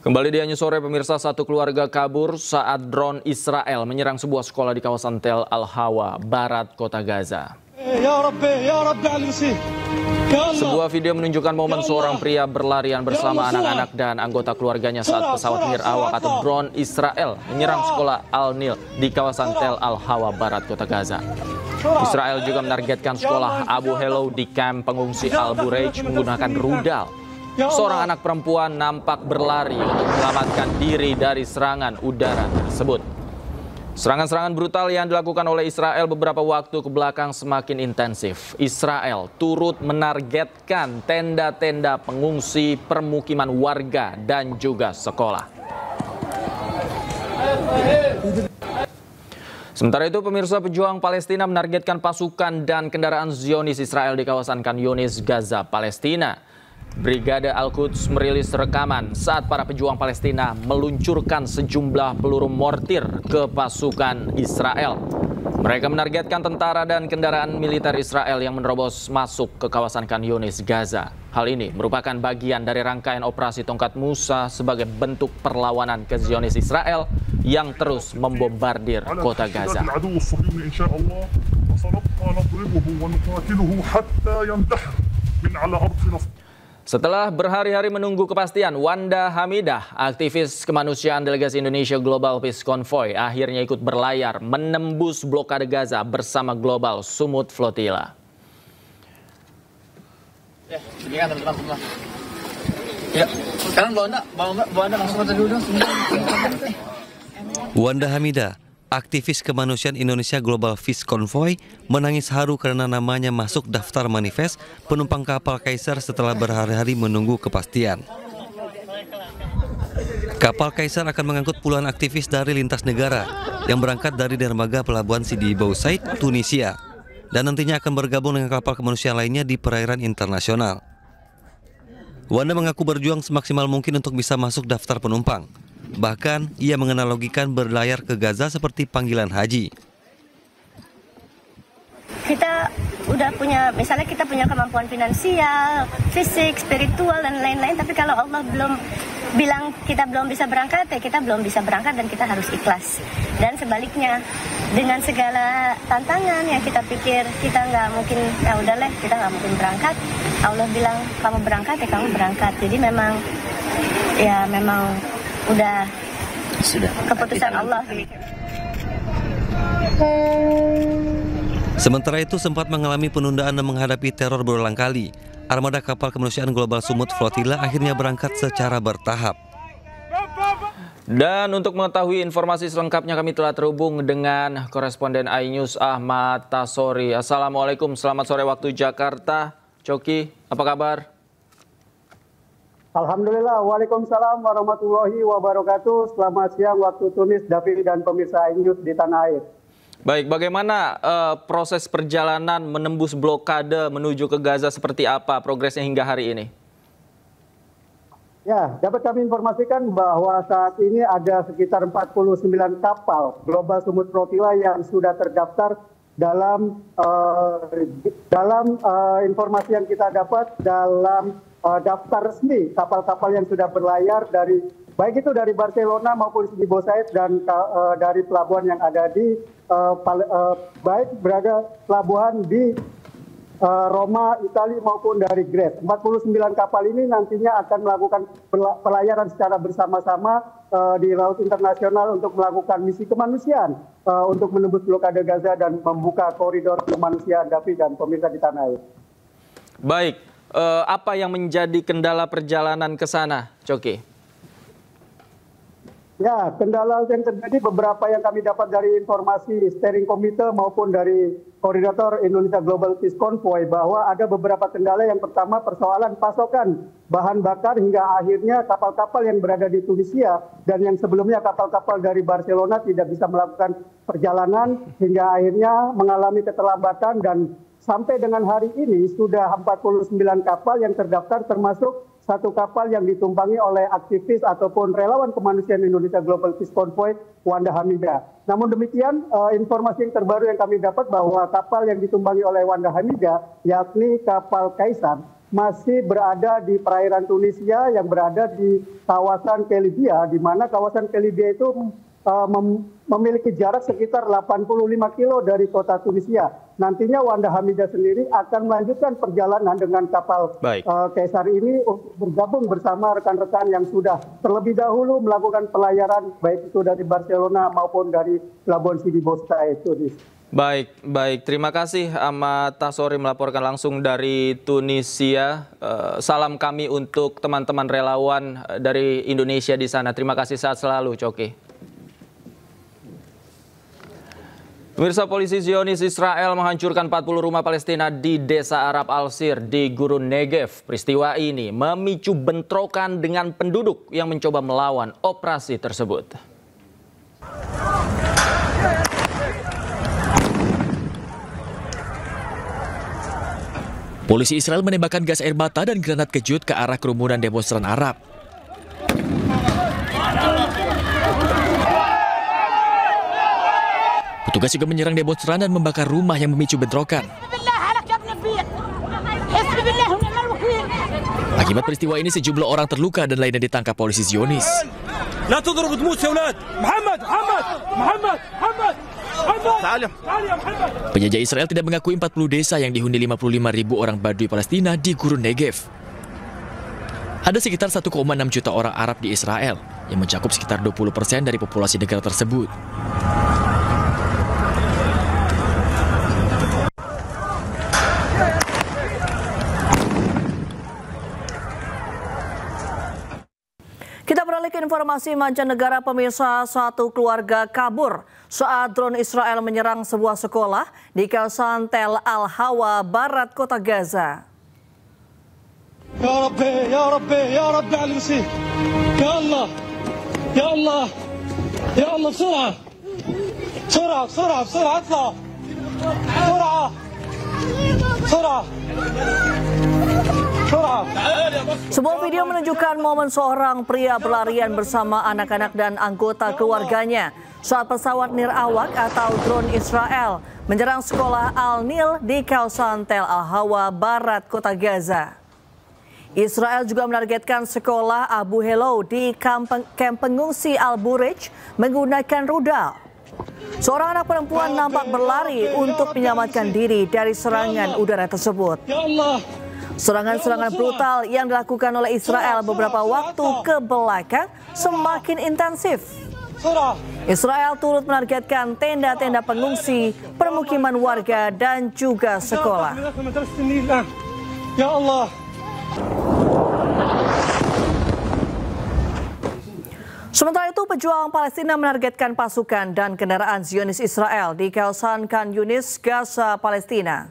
Kembali di Anyu Sore, pemirsa, satu keluarga kabur saat drone Israel menyerang sebuah sekolah di kawasan Tel Al-Hawa, barat kota Gaza. Sebuah video menunjukkan momen seorang pria berlarian bersama anak-anak dan anggota keluarganya saat pesawat nirawak atau drone Israel menyerang sekolah Al-Nil di kawasan Tel Al-Hawa, barat kota Gaza. Israel juga menargetkan sekolah Abu Hello di kamp pengungsi Al-Bureij menggunakan rudal. Seorang anak perempuan nampak berlari untuk menyelamatkan diri dari serangan udara tersebut. Serangan-serangan brutal yang dilakukan oleh Israel beberapa waktu ke belakang semakin intensif. Israel turut menargetkan tenda-tenda pengungsi, permukiman warga, dan juga sekolah. Sementara itu, pemirsa, pejuang Palestina menargetkan pasukan dan kendaraan Zionis Israel di kawasan Khan Yunis, Gaza, Palestina. Brigade Al-Quds merilis rekaman saat para pejuang Palestina meluncurkan sejumlah peluru mortir ke pasukan Israel. Mereka menargetkan tentara dan kendaraan militer Israel yang menerobos masuk ke kawasan Khan Yunis, Gaza. Hal ini merupakan bagian dari rangkaian operasi Tongkat Musa sebagai bentuk perlawanan ke Zionis Israel yang terus membombardir kota Gaza. Setelah berhari-hari menunggu kepastian, Wanda Hamidah, aktivis kemanusiaan delegasi Indonesia Global Peace Convoy, akhirnya ikut berlayar menembus blokade Gaza bersama Global Sumut Flotilla. Ya, teman-teman semua. Ya, sekarang bawa Anda langsung aja dulu. Wanda Hamidah, aktivis kemanusiaan Indonesia Global Peace Convoy, menangis haru karena namanya masuk daftar manifest penumpang kapal Kaisar setelah berhari-hari menunggu kepastian. Kapal Kaisar akan mengangkut puluhan aktivis dari lintas negara yang berangkat dari dermaga pelabuhan Sidi Bou Said, Tunisia, dan nantinya akan bergabung dengan kapal kemanusiaan lainnya di perairan internasional. Wanda mengaku berjuang semaksimal mungkin untuk bisa masuk daftar penumpang. Bahkan, ia menganalogikan berlayar ke Gaza seperti panggilan haji. Kita udah punya, misalnya kita punya kemampuan finansial, fisik, spiritual, dan lain-lain. Tapi kalau Allah belum bilang kita belum bisa berangkat, ya kita belum bisa berangkat dan kita harus ikhlas. Dan sebaliknya, dengan segala tantangan yang kita pikir kita nggak mungkin, ya udahlah kita nggak mungkin berangkat. Allah bilang kamu berangkat, ya kamu berangkat. Jadi memang udah keputusan Allah. Sementara itu sempat mengalami penundaan dan menghadapi teror berulang kali. Armada kapal kemanusiaan Global Sumut Flotilla akhirnya berangkat secara bertahap. Dan untuk mengetahui informasi selengkapnya kami telah terhubung dengan koresponden iNews Ahmad Tasori. Assalamualaikum, selamat sore waktu Jakarta. Coki, apa kabar? Alhamdulillah, waalaikumsalam warahmatullahi wabarakatuh. Selamat siang waktu Tunis, David dan pemirsa iNews di tanah air. Baik, bagaimana proses perjalanan menembus blokade menuju ke Gaza, seperti apa progresnya hingga hari ini? Ya, dapat kami informasikan bahwa saat ini ada sekitar 49 kapal Global Sumut Flotilla yang sudah terdaftar dalam informasi yang kita dapat dalam daftar resmi kapal-kapal yang sudah berlayar dari baik itu dari Barcelona maupun Sidi Bou Said dan dari pelabuhan yang ada di baik berada pelabuhan di Roma, Italia maupun dari Greece. 49 kapal ini nantinya akan melakukan pelayaran secara bersama-sama di laut internasional untuk melakukan misi kemanusiaan untuk menembus blokade Gaza dan membuka koridor kemanusiaan, David dan pemirsa di tanah air. Baik. Apa yang menjadi kendala perjalanan ke sana, Coki? Ya, kendala yang terjadi beberapa yang kami dapat dari informasi steering committee maupun dari koordinator Indonesia Global Peace Convoy bahwa ada beberapa kendala. Yang pertama persoalan pasokan bahan bakar hingga akhirnya kapal-kapal yang berada di Tunisia dan yang sebelumnya kapal-kapal dari Barcelona tidak bisa melakukan perjalanan hingga akhirnya mengalami keterlambatan dan sampai dengan hari ini sudah 49 kapal yang terdaftar termasuk satu kapal yang ditumpangi oleh aktivis ataupun relawan kemanusiaan Indonesia Global Peace Convoy, Wanda Hamidah. Namun demikian, informasi yang terbaru yang kami dapat bahwa kapal yang ditumpangi oleh Wanda Hamidah, yakni kapal Kaisar, masih berada di perairan Tunisia yang berada di kawasan Kelibia, di mana kawasan Kelibia itu memiliki jarak sekitar 85 kilo dari kota Tunisia. Nantinya Wanda Hamidah sendiri akan melanjutkan perjalanan dengan kapal Kaisar ini untuk bergabung bersama rekan-rekan yang sudah terlebih dahulu melakukan pelayaran baik itu dari Barcelona maupun dari Pelabuhan Sidi Bouzid. Baik. Terima kasih Ahmad Tasori melaporkan langsung dari Tunisia. Salam kami untuk teman-teman relawan dari Indonesia di sana. Terima kasih, sehat selalu, Coki. Pemirsa, polisi Zionis Israel menghancurkan 40 rumah Palestina di desa Arab Al-Sir di Gurun Negev. Peristiwa ini memicu bentrokan dengan penduduk yang mencoba melawan operasi tersebut. Polisi Israel menembakkan gas air mata dan granat kejut ke arah kerumunan demonstran Arab. Petugas juga menyerang demonstran dan membakar rumah yang memicu bentrokan. Akibat peristiwa ini sejumlah orang terluka dan lainnya ditangkap polisi Zionis. Penjajah Israel tidak mengakui 40 desa yang dihuni 55.000 orang Badui Palestina di Gurun Negev. Ada sekitar 1,6 juta orang Arab di Israel yang mencakup sekitar 20% dari populasi negara tersebut. Kita beralih ke informasi mancanegara, pemirsa. Satu keluarga kabur saat drone Israel menyerang sebuah sekolah di kawasan Tel Al-Hawa, barat kota Gaza. Ya Rabbi, ya Rabbi, ya Rabbi al-Masih. Ya Allah, ya Allah, ya Allah, بسرعة بسرعة بسرعة بسرعة اطلع بسرعة بسرعة. Sebuah video menunjukkan momen seorang pria berlarian bersama anak-anak dan anggota keluarganya saat pesawat nirawak atau drone Israel menyerang sekolah Al-Nil di kawasan Tel Al-Hawa, barat kota Gaza. Israel juga menargetkan sekolah Abu Helo di kamp pengungsi Al-Burij menggunakan rudal. Seorang anak perempuan nampak berlari untuk menyelamatkan diri dari serangan udara tersebut. Serangan-serangan brutal yang dilakukan oleh Israel beberapa waktu ke belakang semakin intensif. Israel turut menargetkan tenda-tenda pengungsi, permukiman warga, dan juga sekolah. Ya Allah. Sementara itu, pejuang Palestina menargetkan pasukan dan kendaraan Zionis Israel di kawasan Khan Yunis, Gaza, Palestina.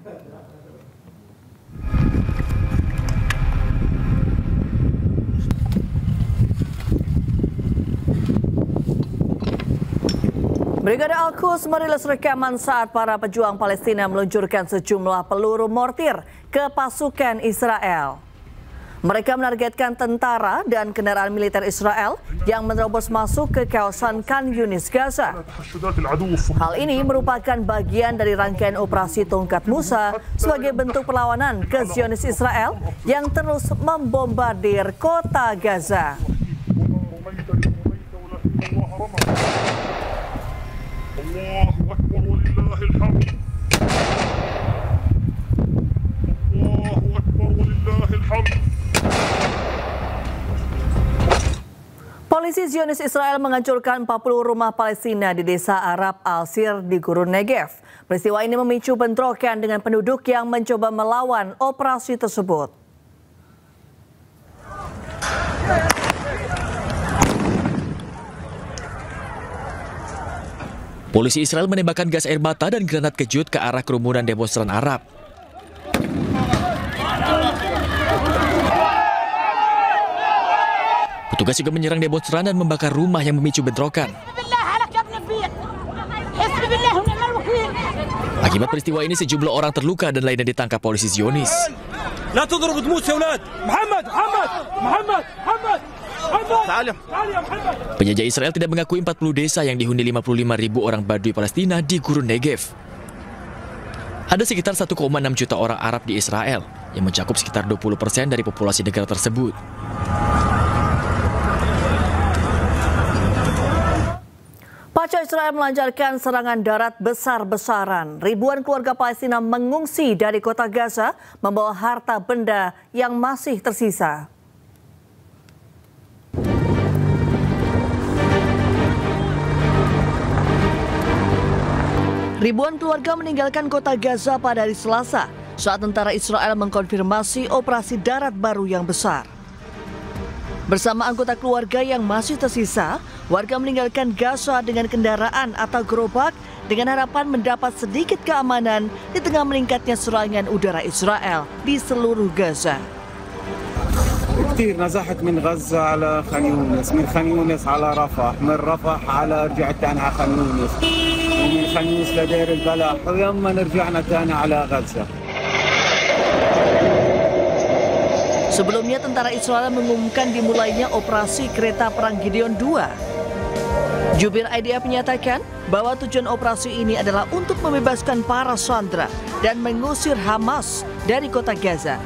Brigade Al-Quds merilis rekaman saat para pejuang Palestina meluncurkan sejumlah peluru mortir ke pasukan Israel. Mereka menargetkan tentara dan kendaraan militer Israel yang menerobos masuk ke kawasan Khan Yunis, Gaza. Hal ini merupakan bagian dari rangkaian operasi Tongkat Musa sebagai bentuk perlawanan ke Zionis Israel yang terus membombardir kota Gaza. Polisi Zionis Israel menghancurkan 40 rumah Palestina di desa Arab Al-Sir di Gurun Negev. Peristiwa ini memicu bentrokan dengan penduduk yang mencoba melawan operasi tersebut. Polisi Israel menembakkan gas air mata dan granat kejut ke arah kerumunan demonstran Arab. Petugas juga menyerang demonstran dan membakar rumah yang memicu bentrokan. Akibat peristiwa ini sejumlah orang terluka dan lainnya ditangkap polisi Zionis. Penjajah Israel tidak mengakui 40 desa yang dihuni 55.000 orang Badui Palestina di Gurun Negev. Ada sekitar 1,6 juta orang Arab di Israel yang mencakup sekitar 20% dari populasi negara tersebut. Pasca Israel melancarkan serangan darat besar-besaran, ribuan keluarga Palestina mengungsi dari kota Gaza membawa harta benda yang masih tersisa. Ribuan keluarga meninggalkan kota Gaza pada hari Selasa saat tentara Israel mengkonfirmasi operasi darat baru yang besar. Bersama anggota keluarga yang masih tersisa, warga meninggalkan Gaza dengan kendaraan atau gerobak dengan harapan mendapat sedikit keamanan di tengah meningkatnya serangan udara Israel di seluruh Gaza. كثير نزحت من غزة على خان يونس، من خان يونس على رفح، من رفح على رجعت تاني على خان يونس، ومن خان يونس لدير البلح، ويما رجعنا تاني على غزة. Sebelumnya, tentara Israel mengumumkan dimulainya operasi kereta perang Gideon II. Jubir IDF menyatakan bahwa tujuan operasi ini adalah untuk membebaskan para sandera dan mengusir Hamas dari kota Gaza.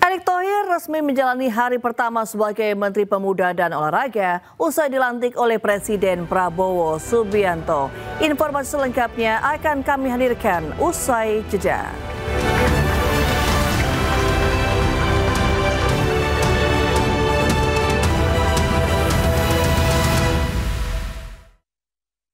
Erick Thohir resmi menjalani hari pertama sebagai Menteri Pemuda dan Olahraga usai dilantik oleh Presiden Prabowo Subianto. Informasi selengkapnya akan kami hadirkan usai jeda.